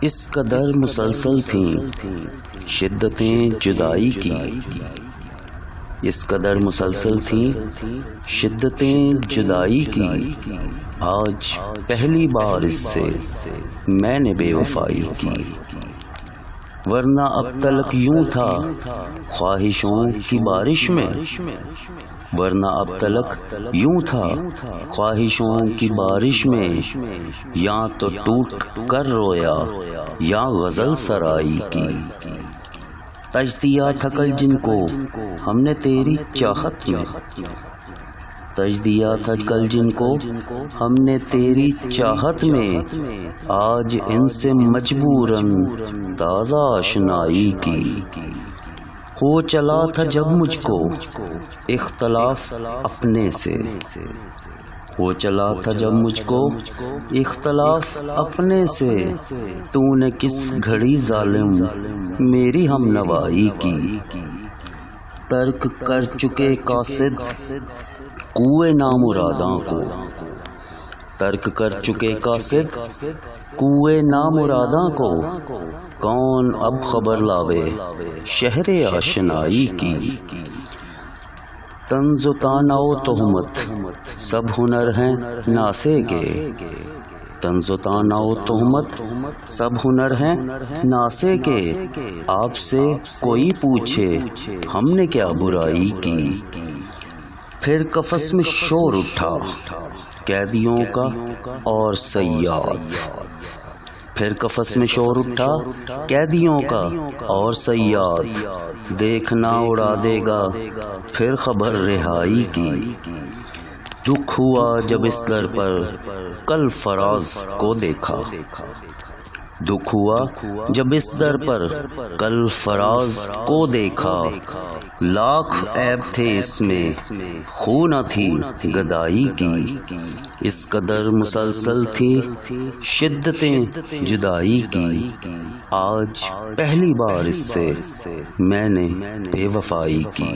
اس قدر مسلسل تھیں شدتیں جدائی کی، اس قدر مسلسل تھیں شدتیں جدائی کی، آج پہلی بار اس سے میں نے بے وفائی کی، ورنہ اب تلک یوں تھا خواہشوں کی بارش میں، ورنہ اب تلک یوں تھا خواہشوں کی بارش میں، یا تو ٹوٹ کر رویا یا غزل سرائی کی، تج دیا تھا کل جن کو ہم نے تیری چاہت میں، تج دیا تھا کل جن کو ہم نے تیری چاہت میں، آج ان سے مجبوراً تازہ آشنائی کی، ہو چلا تھا جب مجھ کو اختلاف اپنے سے، ہو چلا تھا جب مجھ کو اختلاف اپنے سے، تو نے کس گھڑی ظالم میری ہم نوائی کی، ترک کر چکے قاصد کوئے نامراداں کو، ترک کر چکے قاصد کوئے نامراداں کو، کون اب خبر لاوے شہر آشنائی کی، طنز و طعنہ و تہمت سب ہنر ہیں ناسے کے، طنز و طعنہ و تہمت سب ہنر ہیں ناسے کے، آپ سے کوئی پوچھے ہم نے کیا برائی کی، پھر قفس میں شور اٹھا قیدیوں کا اور صیاد، پھر قفس میں شور اٹھا قیدیوں کا اور صیاد، دیکھنا اڑا دے گا پھر خبر رہائی کی، دکھ ہوا جب اس در پر کل فراز کو دیکھا، دکھ ہوا جب اس در پر کل فراز کو دیکھا، لاکھ عیب تھے اس میں خو نہ تھی گدائی کی، اس قدر مسلسل تھی شدتیں جدائی کی، آج پہلی بار اس سے میں نے بے وفائی کی۔